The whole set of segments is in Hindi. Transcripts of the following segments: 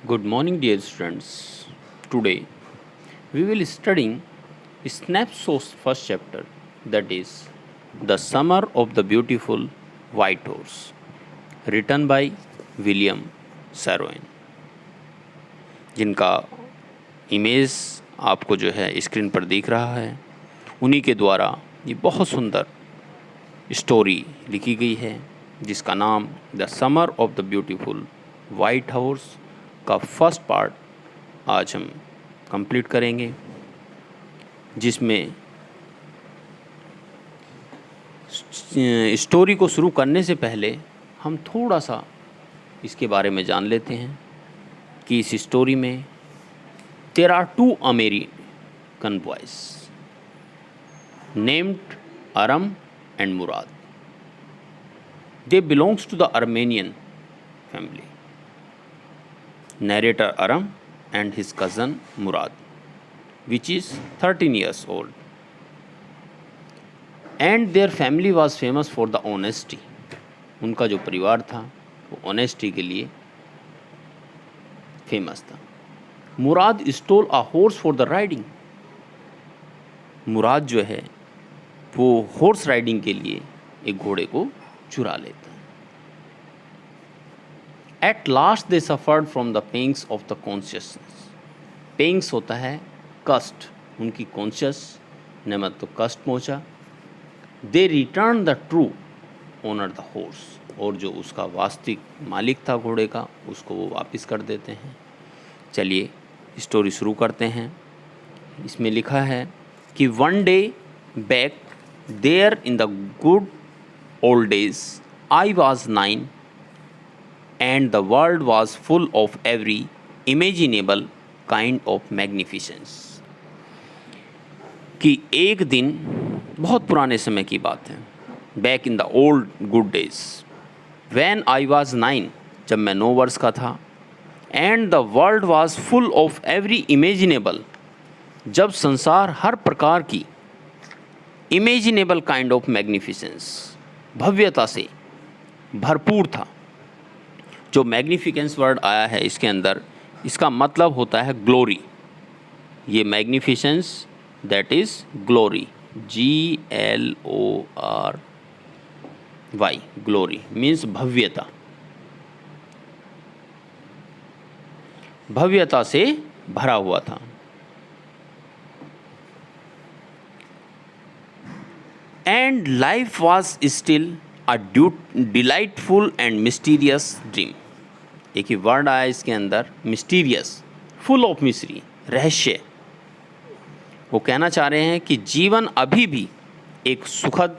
Good morning, dear students. Today we will studying Snapshot's first chapter, that is, The Summer of the Beautiful White Horse, written by William Saroyan, जिनका इमेज आपको जो है स्क्रीन पर दिख रहा है। उन्हीं के द्वारा ये बहुत सुंदर स्टोरी लिखी गई है, जिसका नाम the summer of the beautiful white horse का फर्स्ट पार्ट आज हम कंप्लीट करेंगे, जिसमें स्टोरी को शुरू करने से पहले हम थोड़ा सा इसके बारे में जान लेते हैं कि इस स्टोरी में there are two American boys named Aram and Mourad. They belongs to the Armenian family. Narrator Aram and his cousin Murad, which is 13 years old. And their family was famous for the honesty. उनका जो परिवार था वो ऑनेस्टी के लिए फेमस था. Murad stole a horse for the riding. Murad जो है वो हॉर्स राइडिंग के लिए एक घोड़े को चुरा लेता है. At last they suffered from the pangs of the consciousness. Pangs होता है कष्ट. उनकी कॉन्शियस ने मतलब कष्ट पहुंचा. They return the true owner the horse. और जो उसका वास्तविक मालिक था घोड़े का, उसको वो वापस कर देते हैं. चलिए स्टोरी शुरू करते हैं. इसमें लिखा है कि one day back there in the good old days, I was 9 and the world was full of every imaginable kind of magnificence. कि एक दिन, बहुत पुराने समय की बात है, back in the old good days, when I was 9, जब मैं 9 वर्ष का था, and the world was full of every imaginable, जब संसार हर प्रकार की imaginable kind of magnificence, भव्यता से भरपूर था. जो मैग्निफिकेंस वर्ड आया है इसके अंदर, इसका मतलब होता है ग्लोरी. ये magnificence that is glory, GLORY. Glory means भव्यता. भव्यता से भरा हुआ था. And life was still a delightful and mysterious dream. एक ही वर्ड आया इसके अंदर, मिस्टीरियस, फुल ऑफ मिस्ट्री, रहस्य. वो कहना चाह रहे हैं कि जीवन अभी भी एक सुखद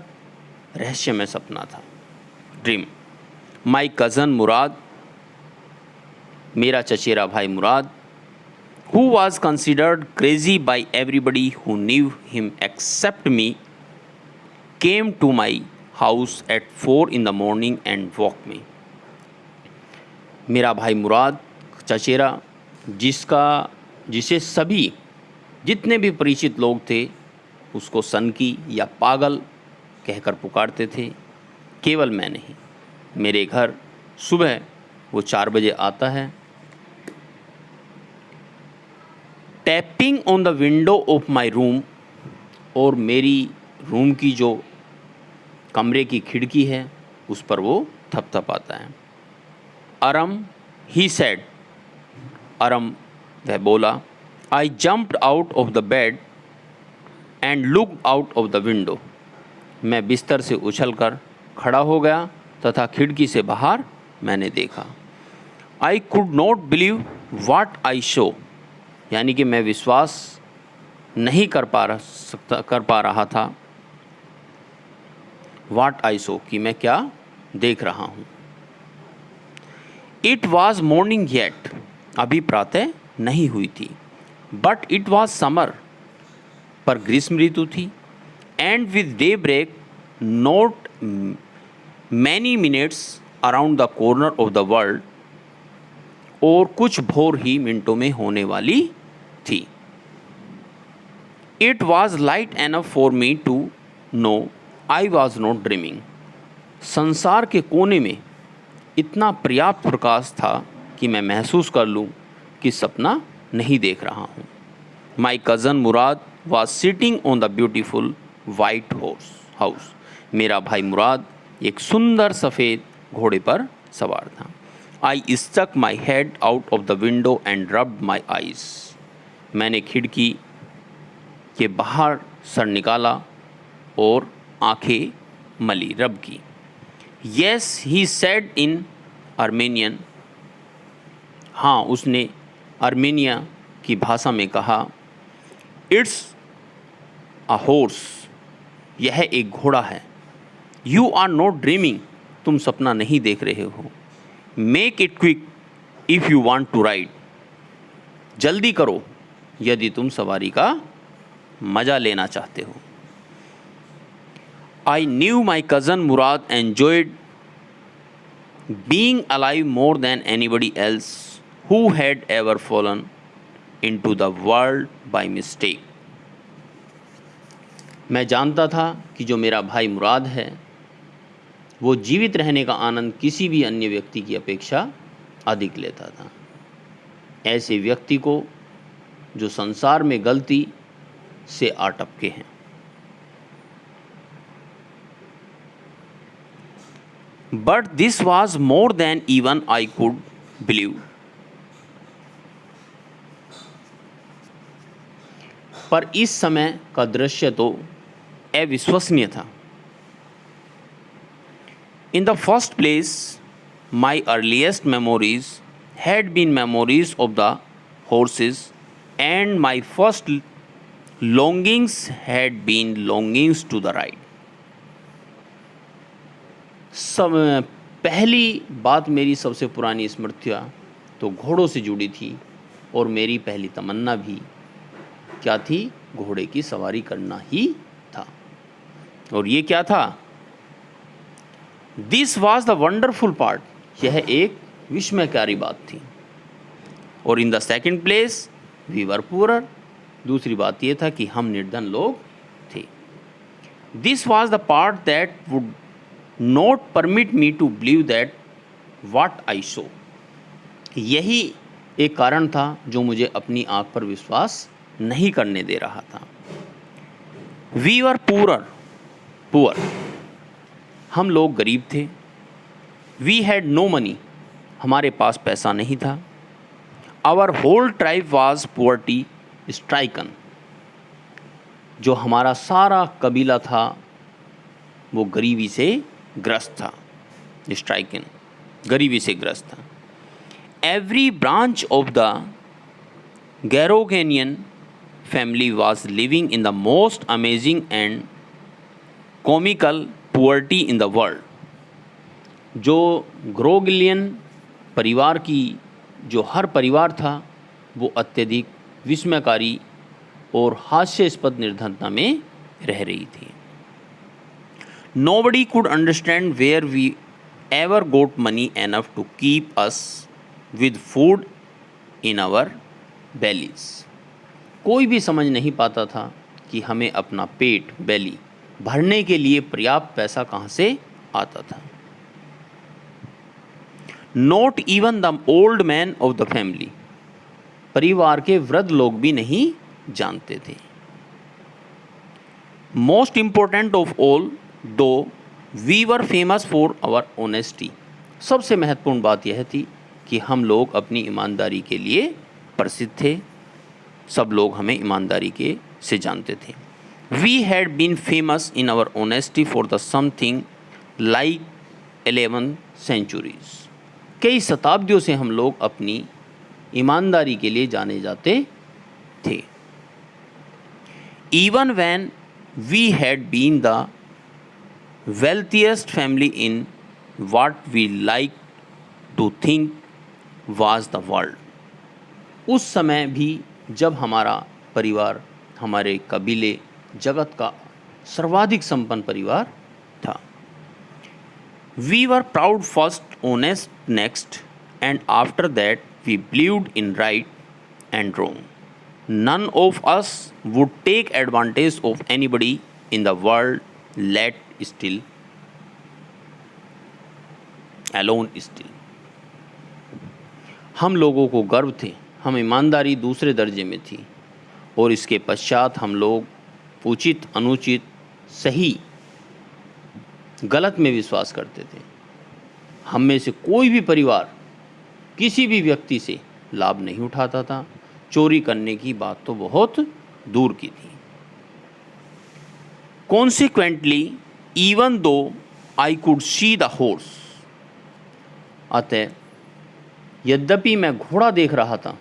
रहस्यमय सपना था, ड्रीम. माई कज़न मुराद, मेरा चचेरा भाई Murad, who was considered crazy by everybody who knew him except me, came to my house at 4 in the morning and woke me. मेरा भाई मुराद, चचेरा, जिसे सभी जितने भी परिचित लोग थे उसको सनकी या पागल कहकर पुकारते थे, केवल मैं नहीं. मेरे घर सुबह वो 4 बजे आता है. Tapping on the window of my room, और मेरी रूम की जो कमरे की खिड़की है उस पर वो थपथपाता है. अरम, ही सेड, अरम वह बोला. I jumped out of the bed and looked out of the window. मैं बिस्तर से उछलकर खड़ा हो गया तथा खिड़की से बाहर मैंने देखा. I could not believe what I show, यानी कि मैं विश्वास नहीं कर पा रहा था. वाट आई सो, कि मैं क्या देख रहा हूँ. इट वॉज मॉर्निंग येट, अभी प्रातः नहीं हुई थी. बट इट वॉज समर, पर ग्रीष्म ऋतु थी. And with daybreak not many minutes around the corner of the world, और कुछ भोर ही मिनटों में होने वाली थी. It was light enough for me to know I was not dreaming. संसार के कोने में इतना पर्याप्त प्रकाश था कि मैं महसूस कर लूँ कि सपना नहीं देख रहा हूँ। My cousin Murad was sitting on the beautiful white horse house. मेरा भाई मुराद एक सुंदर सफ़ेद घोड़े पर सवार था। I stuck my head out of the window and rubbed my eyes. मैंने खिड़की के बाहर सर निकाला और आंखें मली, रब की। Yes he said in Armenian. हाँ, उसने आर्मेनिया की भाषा में कहा। It's a horse. यह एक घोड़ा है। You are not dreaming. तुम सपना नहीं देख रहे हो। Make it quick if you want to ride. जल्दी करो यदि तुम सवारी का मज़ा लेना चाहते हो। I knew my cousin Murad enjoyed being alive more than anybody else who had ever fallen into the world by mistake. मैं जानता था कि जो मेरा भाई मुराद है वो जीवित रहने का आनंद किसी भी अन्य व्यक्ति की अपेक्षा अधिक लेता था। ऐसे व्यक्ति को जो संसार में गलती से आ टपके हैं। But this was more than even I could believe. पर इस समय का दृश्य तो अविश्वसनीय था। In the first place my earliest memories had been memories of the horses and my first longings had been longings to the ride. पहली बात मेरी सबसे पुरानी स्मृतियाँ तो घोड़ों से जुड़ी थी और मेरी पहली तमन्ना भी क्या थी? घोड़े की सवारी करना ही था। और ये क्या था? This was the wonderful part. यह एक विस्मयकारी बात थी। और in the second place we were poor. दूसरी बात यह था कि हम निर्धन लोग थे। This was the part that would not permit me to believe that what I saw. यही एक कारण था जो मुझे अपनी आँख पर विश्वास नहीं करने दे रहा था। We were poor. हम लोग गरीब थे। We had no money. हमारे पास पैसा नहीं था। Our whole tribe was poverty stricken. जो हमारा सारा कबीला था वो गरीबी से ग्रस्त था। स्ट्राइकन, गरीबी से ग्रस्त था। Every branch of the Garoghlanian family was living in the most amazing and comical poverty in the world. जो ग्रोगिलियन परिवार की जो हर परिवार था वो अत्यधिक विस्मयकारी और हास्यास्पद निर्धनता में रह रही थी। Nobody could understand where we ever got money enough to keep us with food in our bellies. कोई भी समझ नहीं पाता था कि हमें अपना पेट बेली भरने के लिए पर्याप्त पैसा कहाँ से आता था। Not even the old man of the family. परिवार के वृद्ध लोग भी नहीं जानते थे। Most important of all, though we were famous for our honesty. सबसे महत्वपूर्ण बात यह थी कि हम लोग अपनी ईमानदारी के लिए प्रसिद्ध थे। सब लोग हमें ईमानदारी के से जानते थे। We had been famous in our honesty for the something like 11 centuries. कई शताब्दियों से हम लोग अपनी ईमानदारी के लिए जाने जाते थे। Even when we had been the wealthiest family in what we like to think was the world. उस समय भी जब हमारा परिवार, हमारे कबीले जगत का सर्वाधिक संपन्न परिवार था। We were proud first, honest next, and after that we believed in right and wrong. None of us would take advantage of anybody in the world, let still alone still. हम लोगों को गर्व थे हम ईमानदारी दूसरे दर्जे में थी, और इसके पश्चात हम लोग उचित अनुचित सही गलत में विश्वास करते थे। हम में से कोई भी परिवार किसी भी व्यक्ति से लाभ नहीं उठाता था, चोरी करने की बात तो बहुत दूर की थी। Consequently, even though I could see the horse, अतः यद्यपि मैं घोड़ा देख रहा था,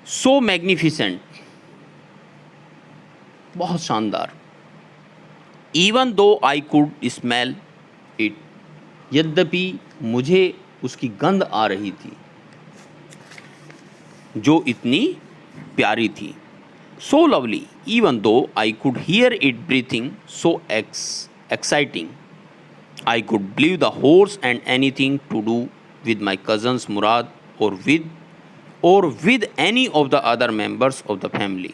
so magnificent, बहुत शानदार, even though I could smell it, यद्यपि मुझे उसकी गंध आ रही थी जो इतनी प्यारी थी। So lovely, even though I could hear it breathing, so exciting. I could believe the horse and anything to do with my cousins Murad or with any of the other members of the family.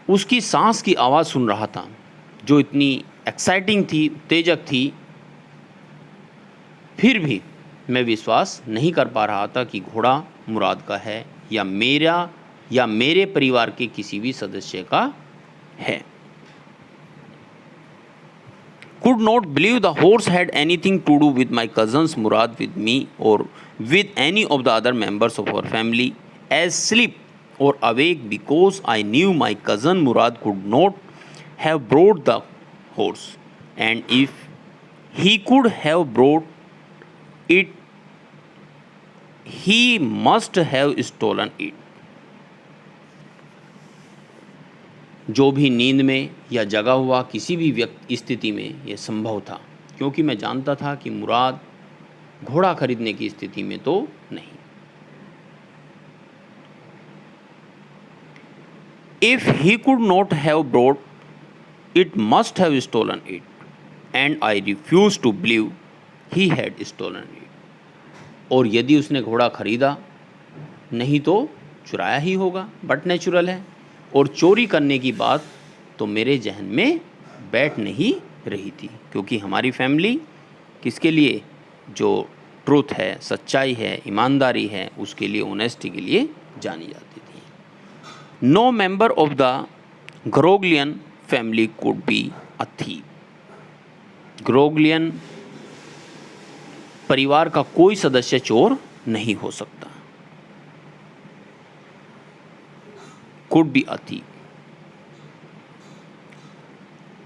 उसकी सांस की आवाज़ सुन रहा था जो इतनी एक्साइटिंग थी, उत्तेजक थी, फिर भी मैं विश्वास नहीं कर पा रहा था कि घोड़ा मुराद का है या मेरे परिवार के किसी भी सदस्य का है। Could not believe the horse had anything to do with my cousins Murad, with me, or with any of the other members of our family, as sleep or awake, because I knew my cousin Murad could not have brought the horse, and if he could have brought it, he must have stolen it. जो भी नींद में या जगा हुआ किसी भी व्यक्ति स्थिति में यह संभव था, क्योंकि मैं जानता था कि मुराद घोड़ा खरीदने की स्थिति में तो नहीं। If he could not have brought it, must have stolen it, and I refuse to believe he had stolen it. और यदि उसने घोड़ा खरीदा नहीं तो चुराया ही होगा, बट नेचुरल है, और चोरी करने की बात तो मेरे जहन में बैठ नहीं रही थी, क्योंकि हमारी फैमिली किसके लिए, जो ट्रूथ है, सच्चाई है, ईमानदारी है, उसके लिए, ऑनेस्टी के लिए जानी जाती थी। No member of the Garoghlanian family could be a thief. Garoghlanian परिवार का कोई सदस्य चोर नहीं हो सकता। Could be a thief.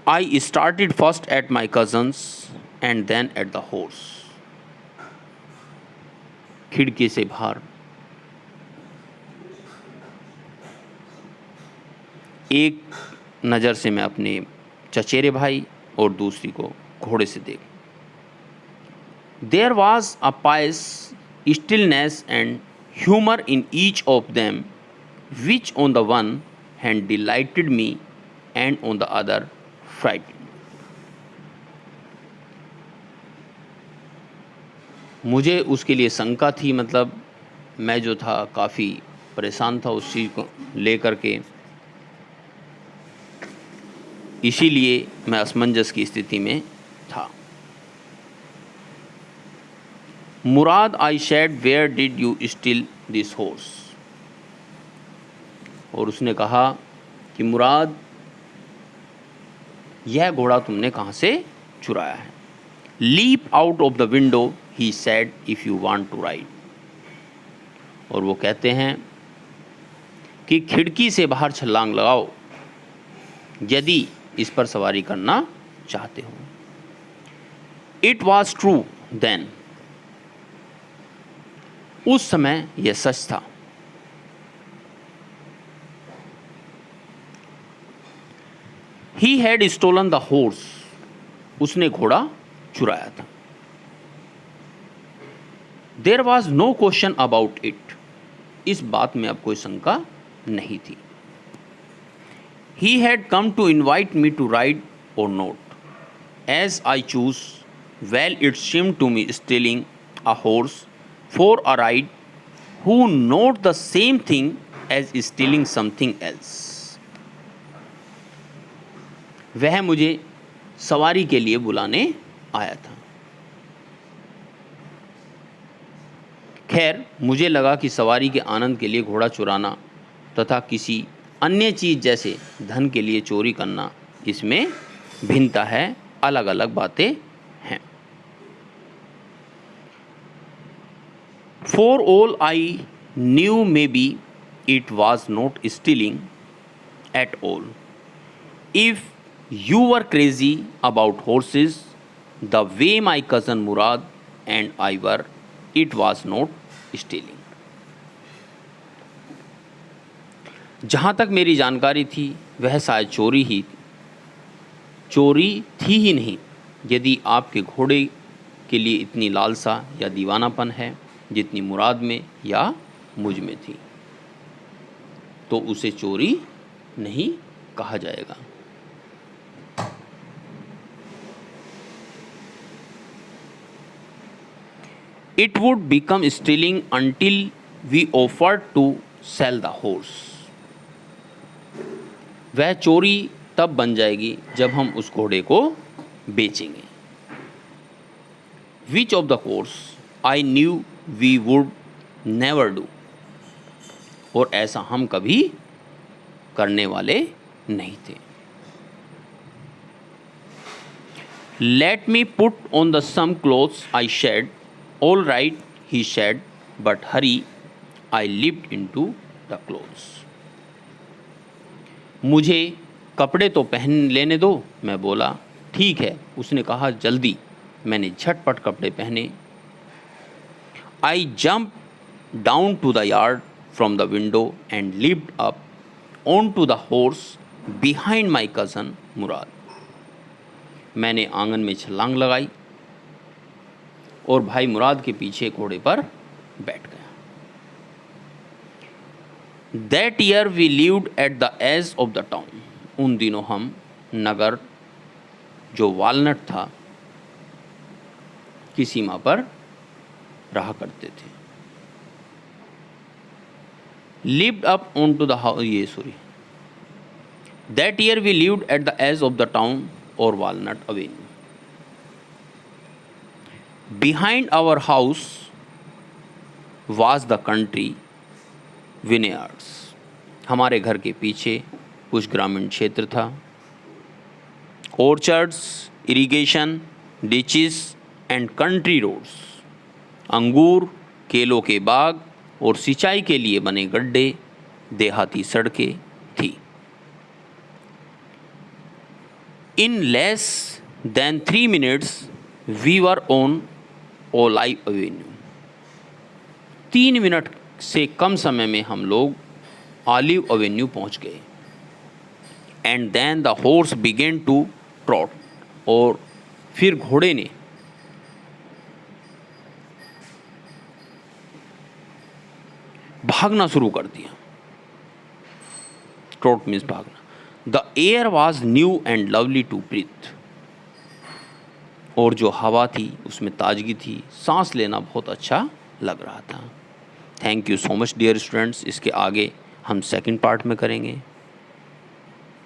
I started first at my cousins and then at the horse. खिड़की से बाहर एक नज़र से मैं अपने चचेरे भाई और दूसरी को घोड़े से देख। There was a pious stillness and humor in each of them, which on the one hand delighted me and on the other frightened. मुझे उसके लिए शंका थी, मतलब मैं जो था काफ़ी परेशान था उस चीज़ को लेकर के, इसीलिए मैं असमंजस की स्थिति में था। Murad, I said, where did you steal this horse? और उसने कहा कि मुराद, यह घोड़ा तुमने कहाँ से चुराया है? Leap out of the window, he said, if you want to ride. और वो कहते हैं कि खिड़की से बाहर छलांग लगाओ यदि इस पर सवारी करना चाहते हो। इट वॉज ट्रू देन, उस समय यह सच था। He had stolen the horse, उसने घोड़ा चुराया था। There was no question about it, इस बात में अब कोई शंका नहीं थी। He had come to invite me to ride or not, as I choose. Well, it seemed to me stealing a horse for a ride who not the same thing as stealing something else. वह मुझे सवारी के लिए बुलाने आया था। खैर, मुझे लगा कि सवारी के आनंद के लिए घोड़ा चुराना तथा किसी अन्य चीज़ जैसे धन के लिए चोरी करना, इसमें भिन्नता है, अलग अलग बातें हैं। For all I knew, maybe it was not stealing at all. If you were crazy about horses, the way my cousin Murad and I were, it was not stealing. जहाँ तक मेरी जानकारी थी वह शायद चोरी थी ही नहीं। यदि आपके घोड़े के लिए इतनी लालसा या दीवानापन है जितनी मुराद में या मुझ में थी, तो उसे चोरी नहीं कहा जाएगा। It would become stealing until we offered to sell the horse. वह चोरी तब बन जाएगी जब हम उस घोड़े को बेचेंगे। Which of the course I knew we would never do. और ऐसा हम कभी करने वाले नहीं थे। Let me put on the some clothes I shed. All right, he said, but hurry, I leaped into the clothes. मुझे कपड़े तो पहन लेने दो, मैं बोला। ठीक है, उसने कहा, जल्दी। मैंने झटपट कपड़े पहने। I jumped down to the yard from the window and leaped up onto the horse behind my cousin Murad. मैंने आंगन में छलांग लगाई और भाई मुराद के पीछे घोड़े पर बैठ गया। That year we lived at the edge of the town. उन दिनों हम नगर जो वालनट था की सीमा पर रहा करते थे। Lived up onto the house. That year we lived at the edge of the town or Walnut Avenue. Behind our house was the country vineyards. हमारे घर के पीछे कुछ ग्रामीण क्षेत्र था। Orchards, irrigation, ditches and country roads. अंगूर, केलों के बाग और सिंचाई के लिए बने गड्ढे, देहाती सड़कें थी। In less than 3 minutes we were on Olive Avenue. 3 minute से कम समय में हम लोग ऑलिव एवेन्यू पहुंच गए। And then the horse began to trot. और फिर घोड़े ने भागना शुरू कर दिया. ट्रॉट मीन्स भागना. The air was new and lovely to breathe. और जो हवा थी उसमें ताजगी थी, सांस लेना बहुत अच्छा लग रहा था. Thank you so much dear students. इसके आगे हम सेकंड पार्ट में करेंगे.